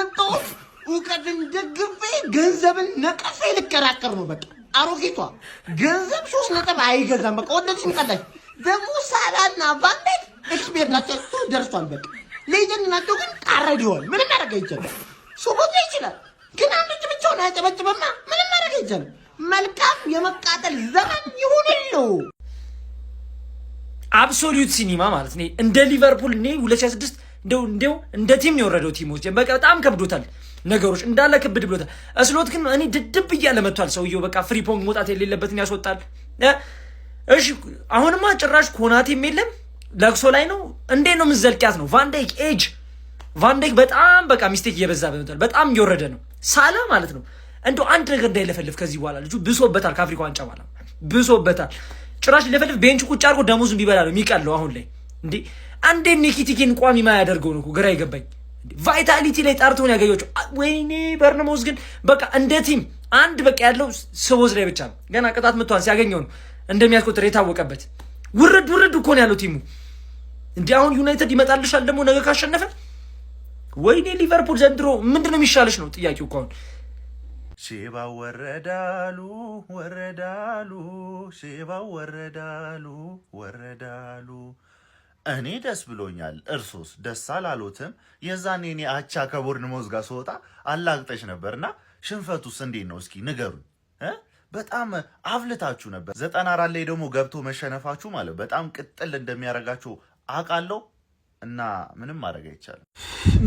የመጣሁት እውቀትን ደግፌ ገንዘብን ነቀፌ ልከራከር ነው። በቃ አሮጊቷ ገንዘብ 3 ነጥብ አይገዛም። በቃ ወደድሽም ጠላሽ ደግሞ ሳላና ቫንዴክ ኤክስፔሪንስ ደርሷል። በቃ ሌጀንድ ናቸው ግን ታረዲዋል። ምንም ማድረግ አይቻልም። ሱቦት ይችላል ግን አንድ ብቻውን አጨበጭበማ ምንም ማድረግ አይቻልም። መልካም የመቃጠል ዘመን ይሁንልው። አብሶሉት ሲኒማ ማለት ነው። እንደ ሊቨርፑል ነው 2026 እንደው እንደ ቲም ነው የወረደው። ቲሞች በቃ በጣም ከብዶታል ነገሮች እንዳለ ክብድ ብሎታል። እስሎት ግን እኔ ድድብ እያለ መጥቷል ሰውየው። በቃ ፍሪፖንግ መውጣት የሌለበትን ያስወጣል። እሺ አሁንማ ጭራሽ ኮናቴም የለም ለቅሶ ላይ ነው። እንዴት ነው ምዘልቂያት ነው? ቫንዳይክ በጣም በቃ ሚስቴክ እየበዛ በመጣል በጣም እየወረደ ነው። ሳላ ማለት ነው እንደው አንድ ነገር እንዳይለፈልፍ ከዚህ በኋላ ልጁ ብሶበታል። ከአፍሪካ ዋንጫ በኋላ ብሶበታል። ጭራሽ ለፈልፍ ቤንች ቁጭ አድርጎ ደሞዙን ቢበላ ነው የሚቀለው አሁን ላይ እንዴ። አንዴ ኒኪቲኪን ቋሚ ማያደርገው ነው ግራ ይገባኝ። ቫይታሊቲ ላይ ጣርቶን ያገኘችው ወይኔ በርነሞዝ ግን በቃ እንደ ቲም አንድ በቃ ያለው ስቦዝ ላይ ብቻ ነው። ገና ቅጣት መጥቷል ሲያገኘው ነው እንደሚያስቆጥር የታወቀበት። ውርድ እኮ ነው ያለው ቲሙ እንዴ። አሁን ዩናይትድ ይመጣልሻል ደግሞ ነገ ካሸነፈ። ወይኔ ሊቨርፑል ዘንድሮ ምንድነው የሚሻለሽ ነው ጥያቄው እኮ አሁን። ሼባው ወረዳሉ። እኔ ደስ ብሎኛል። እርሶስ ደስ አላሎትም? የዛኔ እኔ አቻ ከቦርንሞዝ ጋር ስወጣ አላግጠሽ ነበርና ሽንፈቱስ እንዴት ነው እስኪ ንገሩኝ። በጣም አብልታችሁ ነበር። 94 ላይ ደግሞ ገብቶ መሸነፋችሁ ማለት በጣም ቅጥል እንደሚያደርጋችሁ አውቃለሁ እና ምንም ማድረግ አይቻልም።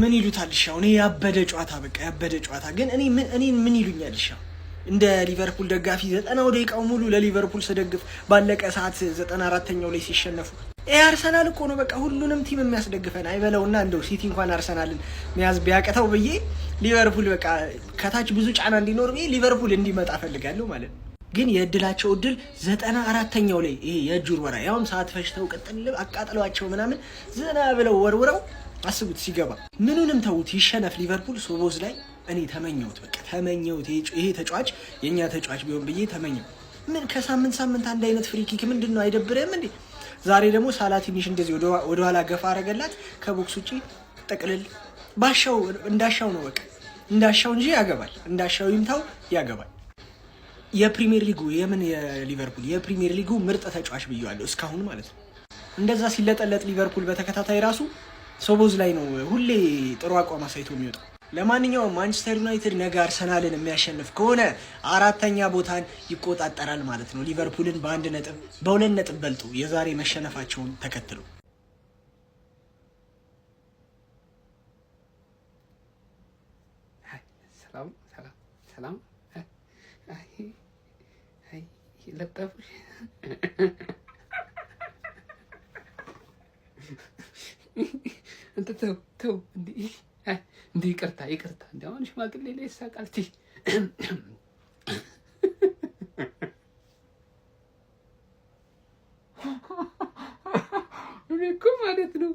ምን ይሉታል ሻው? እኔ ያበደ ጨዋታ በቃ ያበደ ጨዋታ ግን እኔ ምን ይሉኛል ሻው? እንደ ሊቨርፑል ደጋፊ 90 ደቂቃው ሙሉ ለሊቨርፑል ስደግፍ ባለቀ ሰዓት 94ኛው ላይ ሲሸነፉ አርሰናል እኮ ነው በቃ ሁሉንም ቲም የሚያስደግፈን አይበለውና እንደው ሲቲ እንኳን አርሰናልን መያዝ ቢያቀተው ብዬ ሊቨርፑል በቃ ከታች ብዙ ጫና እንዲኖር ብዬ ሊቨርፑል እንዲመጣ ፈልጋለሁ ማለት ነው። ግን የእድላቸው እድል 94ኛው ላይ ይሄ የእጁር ወራ ያውም ሰዓት ፈሽተው ቀጥል አቃጥለዋቸው ምናምን ዘና ብለው ወርውረው አስቡት ሲገባ ምኑንም ተውት ይሸነፍ ሊቨርፑል ሶቦዝ ላይ እኔ ተመኘሁት በቃ ተመኘሁት። ይሄ ተጫዋች የኛ ተጫዋች ቢሆን ብዬ ተመኘው። ምን ከሳምንት አንድ አይነት ፍሪ ኪክ ምንድነው አይደብርህም እንዴ? ዛሬ ደግሞ ሳላ ትንሽ እንደዚህ ወደ ኋላ ገፋ አረገላት ከቦክስ ውጪ ጠቅልል ባሻው እንዳሻው ነው በቃ እንዳሻው እንጂ ያገባል። እንዳሻው ይምታው ያገባል። የፕሪሚየር ሊጉ የሊቨርፑል የፕሪሚየር ሊጉ ምርጥ ተጫዋች ብየዋለሁ እስካሁን ማለት ነው። እንደዛ ሲለጠለጥ ሊቨርፑል በተከታታይ ራሱ ሶቦዝ ላይ ነው ሁሌ ጥሩ አቋም አሳይቶ የሚወጣው። ለማንኛውም ማንቸስተር ዩናይትድ ነገ አርሰናልን የሚያሸንፍ ከሆነ 4ኛ ቦታን ይቆጣጠራል ማለት ነው። ሊቨርፑልን በ2 ነጥብ በልጦ የዛሬ መሸነፋቸውን ተከትሎ ሰላም ለጠፉሽ ተው እንዲህ ይቅርታ እንደ አሁን ሽማግሌ ላይ ይሳቃል። እኔ እኮ ማለት ነው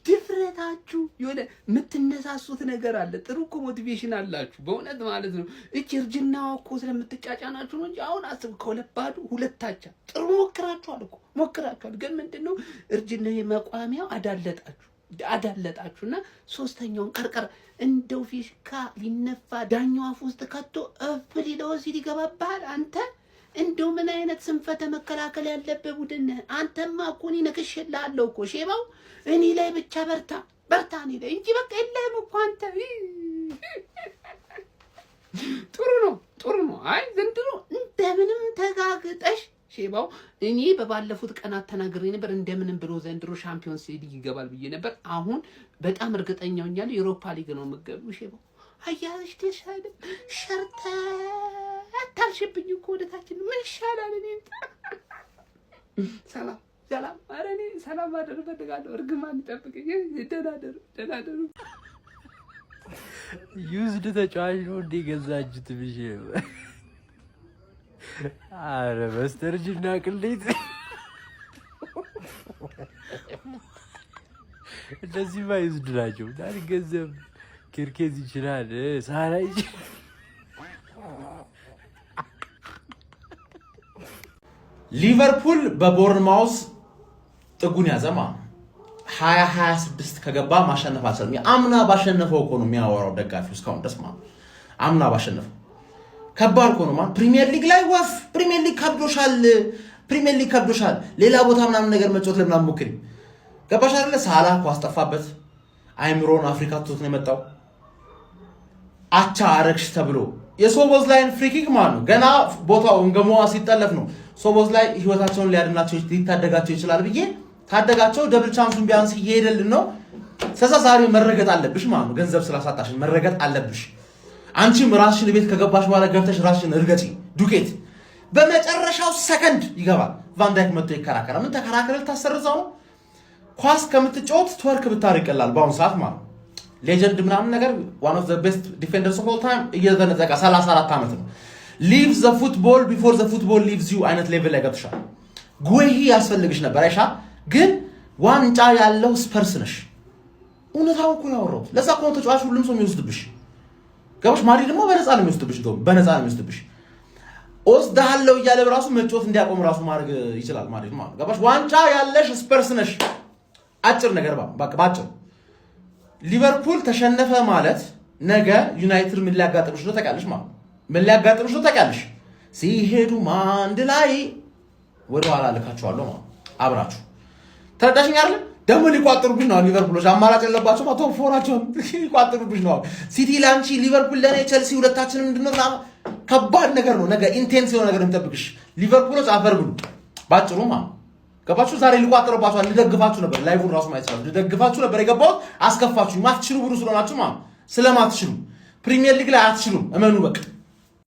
ድፍረታችሁ የሆነ የምትነሳሱት ነገር አለ። ጥሩ እኮ ሞቲቬሽን አላችሁ በእውነት ማለት ነው። እቺ እርጅናዋ እኮ ስለምትጫጫናችሁ ነው እንጂ አሁን አስብ ከሁለባዱ ሁለታቻ ጥሩ ሞክራችኋል። ግን ምንድነው እርጅና የመቋሚያው አዳለጣችሁና 3ኛውን ቀርቀር እንደው ፊሽካ ሊነፋ ዳኛው አፍ ውስጥ ከቶ እፍ ሊለው ሲል ይገባባል። አንተ እንደው ምን አይነት ስንፈተ መከላከል ያለበት ቡድን ነህ አንተማ። እኮ እኔ ነክሼልሃለሁ እኮ ሼባው እኔ ላይ ብቻ በርታ እኔ ላይ እንጂ በቃ የለህም እኮ አንተ። ጥሩ ነው። አይ ዘንድሮ እንደምንም ተጋግጠሽ ሼባው እኔ በባለፉት ቀናት ተናግሬ ነበር እንደምንም ብሎ ዘንድሮ ሻምፒዮንስ ሊግ ይገባል ብዬ ነበር። አሁን በጣም እርግጠኛ ሆኛለሁ ዩሮፓ ሊግ ነው የምትገቢው ሼባው። አያሽ ተሻለ ሸርተ አታልሽብኝ እኮ ወደታችን ምን ይሻላል? እኔ ሰላም ኧረ እኔ ሰላም ማደር እፈልጋለሁ። እርግማን ይጠብቀኝ። ደህና ደሩ። ዩዝድ ተጫዋች ነው እንደ ገዛችሁት ብዬ አረ በስተርጅና ቅሌት እንደዚህ ዩዝድ ናቸው። ታዲያ ገንዘብ ኪርኬዝ ይችላል ሳላ ይችላል። ሊቨርፑል በቦርንማውዝ ጥጉን ያዘማ 2026 ከገባ ማሸነፍ አልቻለም። አምና ባሸነፈው እኮ ነው የሚያወራው ደጋፊው እስካሁን ድረስ ማለት አምና ባሸነፈው ከባድ እኮ ነው ማለት ፕሪሚየር ሊግ ላይ ወፍ ፕሪሚየር ሊግ ከብዶሻል ሌላ ቦታ ምናምን ነገር መጫወት ለምናምን ሞክሪ ገባሽ አይደለ ሳላ ኳስ ጠፋበት አይምሮን አፍሪካ ትቶት ነው የመጣው አቻ አረግሽ ተብሎ የሶቦዝ ላይን ፍሪኪክ ማለት ነው ገና ቦታው እንገሞዋ ሲጠለፍ ነው ሶቦዝ ላይ ህይወታቸውን ሊያድናቸው ሊታደጋቸው ይችላል ብዬ ታደጋቸው ደብል ቻንሱን ቢያንስ ይሄደልን ነው ተሳሳሪ መረገጥ አለብሽ ማለት ነው ገንዘብ ስላሳጣሽ መረገጥ አለብሽ አንቺም ራስሽን ቤት ከገባሽ በኋላ ገብተሽ ራስሽን እርገጪ ዱቄት በመጨረሻው ሰከንድ ይገባል ቫንዳይክ መጥቶ ይከራከራል ምን ተከራከረል ታሰርዛው ነው ኳስ ከምትጫወት ትወርክ ብታርቀላል ባውን ሰዓት ማለት ሌጀንድ ምናምን ነገር one of the best defenders of all time እየተነጠቀ 34 አመት ነው leave the football before the football leaves you አይነት ሌቭል ላይ ገብተሻል ጉሂ ያስፈልግሽ ነበር አይሻ ግን ዋንጫ ያለው ስፐርስ ነሽ እውነታው እኮ ያወራው ለዛ እኮ ተጫዋች ሁሉም ሰው የሚወስድብሽ ገባሽ ማሪ ደግሞ በነፃ ነው የሚወስድብሽ ደው በነፃ ነው የሚወስድብሽ ወስዳለው እያለ በራሱ መጫወት እንዲያቆም ራሱ ማድረግ ይችላል ማለት ነው ገባሽ ዋንጫ ያለሽ ስፐርስ ነሽ አጭር ነገር በቃ ባጭር ሊቨርፑል ተሸነፈ ማለት ነገ ዩናይትድ ምን ሊያጋጥምሽ ነው ተቃልሽ ማለት ምን ሊያጋጥምሽ ነው ተቃልሽ ሲሄዱ ማንድ ላይ ወደ ኋላ ልካቸዋለሁ ማለት አብራችሁ ተረዳሽኝ አይደል ደሞ ሊቋጥሩብሽ ነው ሊቨርፑሎች አማራጭ የለባቸው ቶፕ ፎራቸው ሊቋጥሩብሽ ነው ሲቲ ላንቺ ሊቨርፑል ለኔ ቸልሲ ሁለታችንም እንድንወጣ ከባድ ነገር ነው ነገ ኢንቴንስ የሆነ ነገር እንጠብቅሽ ሊቨርፑሎች አፈርብሉ ባጭሩ ማለት ገባችሁ ዛሬ ሊቋጥሩባችሁ ሊደግፋችሁ ነበር ላይቭን ራሱ ማይሰራ ሊደግፋችሁ ነበር የገባው አስከፋችሁ ማትችሉ ብሩ ስለሆናችሁ ማለት ስለማትችሉ ፕሪሚየር ሊግ ላይ አትችሉም እመኑ በቃ